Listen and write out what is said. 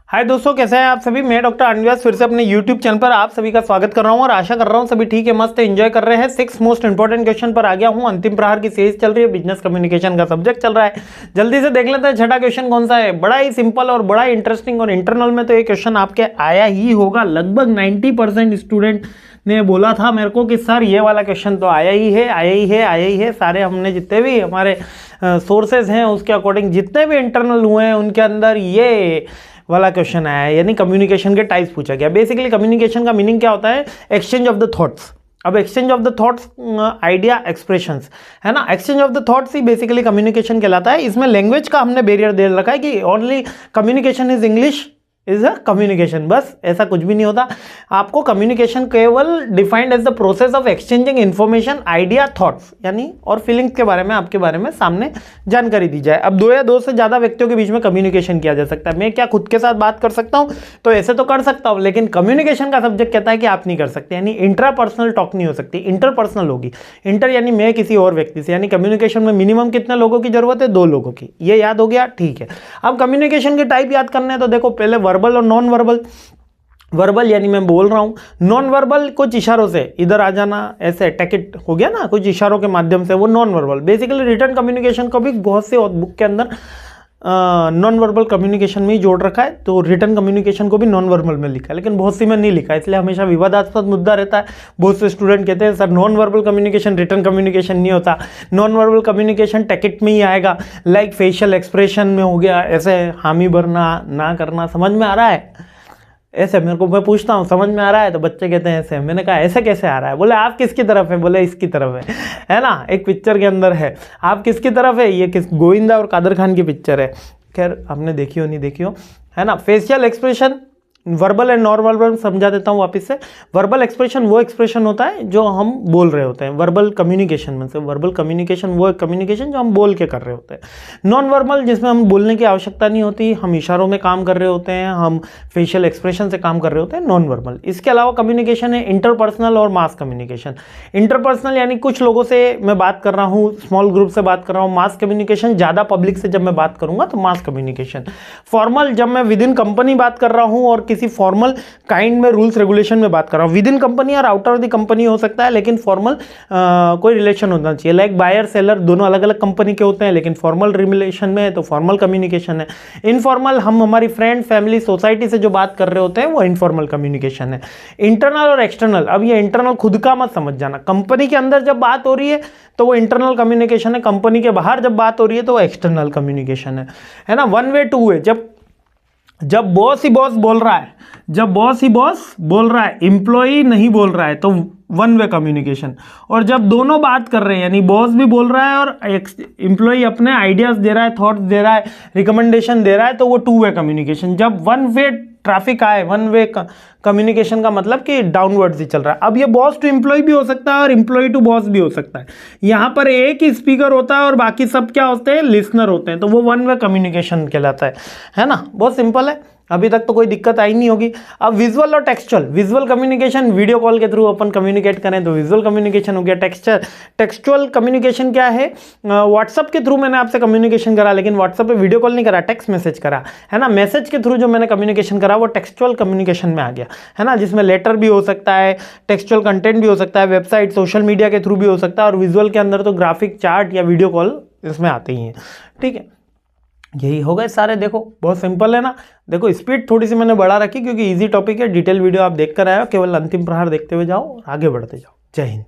हाय दोस्तों, कैसे हैं आप सभी। मैं डॉक्टर अनव्यास फिर से अपने YouTube चैनल पर आप सभी का स्वागत कर रहा हूं और आशा कर रहा हूं सभी ठीक है, मस्त एंजॉय कर रहे हैं। 6 मोस्ट इंपॉर्टेंट क्वेश्चन पर आ गया हूं। अंतिम प्रहार की सीरीज चल रही है, बिजनेस कम्युनिकेशन का सब्जेक्ट चल रहा है। जल्दी से देख लेते हैं छठा क्वेश्चन कौन सा है। बड़ा ही सिंपल और बड़ा ही इंटरेस्टिंग, और इंटरनल में तो ये क्वेश्चन आपके आया ही होगा। लगभग 90% स्टूडेंट ने बोला था मेरे को कि सर ये वाला क्वेश्चन तो आया ही है, आया ही है, आया ही है। सारे हमने जितने भी हमारे सोर्सेज हैं उसके अकॉर्डिंग जितने भी इंटरनल हुए हैं उनके अंदर ये वाला क्वेश्चन आया है, यानी कम्युनिकेशन के टाइप्स पूछा गया। बेसिकली कम्युनिकेशन का मीनिंग क्या होता है? Exchange of the thoughts. अब exchange of the thoughts, idea, expressions, है ना। एक्सचेंज ऑफ द थॉट्स ही बेसिकली कम्युनिकेशन कहलाता है। इसमें लैंग्वेज का हमने बैरियर दे रखा है कि only communication is English is a communication, बस ऐसा कुछ भी नहीं होता। आपको कम्युनिकेशन केवल defined as the process of exchanging information, idea, thoughts यानी और फीलिंग्स के बारे में, आपके बारे में सामने जानकारी दी जाए। अब दो या दो से ज्यादा व्यक्तियों के बीच में कम्युनिकेशन किया जा सकता है। मैं क्या खुद के साथ बात कर सकता हूं? तो ऐसे तो कर सकता हूं, लेकिन कम्युनिकेशन का सब्जेक्ट कहता है कि आप नहीं कर सकते, यानी इंट्रापर्सनल टॉक नहीं हो सकती, इंटरपर्सनल होगी। इंटर यानी मैं किसी और व्यक्ति से, यानी कम्युनिकेशन में मिनिमम कितने लोगों की जरूरत है? 2 लोगों की। ये याद हो गया, ठीक है। अब कम्युनिकेशन के टाइप याद करने हैं तो देखो, पहले वर्बल और नॉन वर्बल। वर्बल यानी मैं बोल रहा हूं, नॉन वर्बल कुछ इशारों से इधर आ जाना, ऐसे टेकिट हो गया ना, कुछ इशारों के माध्यम से, वो non verbal. Basically return communication को भी बहुत से बुक के अंदर नॉन वर्बल कम्युनिकेशन में ही जोड़ रखा है, तो रिटर्न कम्युनिकेशन को भी नॉन वर्बल में लिखा है, लेकिन बहुत सी में नहीं लिखा है, इसलिए हमेशा विवादास्पद मुद्दा रहता है। बहुत से स्टूडेंट कहते हैं sir non verbal communication return communication नहीं होता, नॉन वर्बल कम्युनिकेशन टेकिट में ही आएगा, लाइक फेशियल एक्सप्रेशन में हो गया, ऐसे हामी भरना, ना करना। समझ में आ रहा है? ऐसे मेरे को, मैं पूछता हूँ समझ में आ रहा है, तो बच्चे कहते हैं ऐसे। मैंने कहा ऐसे कैसे आ रहा है? बोले आप किसकी तरफ है? बोले इसकी तरफ है ना, एक पिक्चर के अंदर है। आप किसकी तरफ है? ये किस, गोविंदा और कादर खान की पिक्चर है। खैर आपने देखी हो नहीं देखी हो, है ना। Facial expression, verbal and non verbal समझा देता हूँ वापस से। वर्बल एक्सप्रेशन वो एक्सप्रेशन होता है जो हम बोल रहे होते हैं, वर्बल कम्युनिकेशन में से। वर्बल कम्युनिकेशन वो कम्युनिकेशन जो हम बोल के कर रहे होते हैं। नॉन वर्बल जिसमें हम बोलने की आवश्यकता नहीं होती, हम इशारों में काम कर रहे होते हैं, हम फेशियल एक्सप्रेशन से काम कर रहे होते हैं, नॉन वर्बल। इसके अलावा कम्युनिकेशन है इंटरपर्सनल और मास कम्युनिकेशन। इंटरपर्सनल यानी कुछ लोगों से मैं बात कर रहा हूँ, स्मॉल ग्रुप से बात कर रहा हूँ। मास कम्युनिकेशन ज़्यादा पब्लिक से जब मैं बात करूँगा तो मास कम्युनिकेशन। फॉर्मल जब मैं विद इन कंपनी बात कर रहा हूँ और किसी फॉर्मल काइंड में, रूल्स रेगुलेशन में बात कर रहा हूं। विद इन कंपनी और आउट ऑफ द कंपनी हो सकता है, लेकिन फॉर्मल कोई रिलेशन होना चाहिए। लाइक बायर सेलर दोनों अलग अलग कंपनी के होते हैं, लेकिन फॉर्मल रिलेशन में है तो फॉर्मल कम्युनिकेशन है। इनफॉर्मल हम हमारी फ्रेंड, फैमिली, सोसाइटी से जो बात कर रहे होते हैं वो इनफॉर्मल कम्युनिकेशन है। इंटरनल और एक्सटर्नल, अब ये इंटरनल खुद का मत समझ जाना। कंपनी के अंदर जब बात हो रही है तो वो इंटरनल कम्युनिकेशन है, कंपनी के बाहर जब बात हो रही है तो वो एक्सटर्नल कम्युनिकेशन है ना। 1 वे 2 वे। जब बॉस ही बॉस बोल रहा है, जब बॉस ही बॉस बोल रहा है, एम्प्लॉई नहीं बोल रहा है, तो 1 वे कम्युनिकेशन। और जब दोनों बात कर रहे हैं, यानी बॉस भी बोल रहा है और एम्प्लॉई अपने आइडियाज दे रहा है, थॉट्स दे रहा है, रिकमेंडेशन दे रहा है, तो वो 2 वे कम्युनिकेशन। जब 1 वे ट्रैफिक आए, 1 वे कम्युनिकेशन का मतलब कि डाउनवर्ड ही चल रहा है। अब ये बॉस टू एम्प्लॉय भी हो सकता है और एम्प्लॉय टू बॉस भी हो सकता है। यहां पर एक ही स्पीकर होता है और बाकी सब क्या होते हैं? लिसनर होते हैं, तो वो 1 वे कम्युनिकेशन कहलाता है ना। बहुत सिंपल है, अभी तक तो कोई दिक्कत आई नहीं होगी। अब विजुअल और textual. Visual communication, video call के थ्रू अपन कम्युनिकेट करें तो विजुअल कम्युनिकेशन हो गया। टेक्सचुअल कम्युनिकेशन क्या है? व्हाट्सअप के थ्रू मैंने आपसे कम्युनिकेशन करा, लेकिन व्हाट्सअप पे वीडियो कॉल नहीं करा, टेक्स्ट मैसेज करा, है ना। मैसेज के थ्रू जो मैंने कम्युनिकेशन करा वो टेक्सचुअल कम्युनिकेशन में आ गया, है ना, जिसमें लेटर भी हो सकता है, टेक्सचुअल कंटेंट भी हो सकता है, वेबसाइट, सोशल मीडिया के थ्रू भी हो सकता है, और विजुअल के अंदर तो ग्राफिक, चार्ट या वीडियो कॉल इसमें आते ही हैं। ठीक है, यही हो गए सारे। देखो बहुत सिंपल है ना। देखो स्पीड थोड़ी सी मैंने बढ़ा रखी क्योंकि इजी टॉपिक है। डिटेल वीडियो आप देख कर आए हो, केवल अंतिम प्रहार देखते हुए जाओ और आगे बढ़ते जाओ। जय हिंद।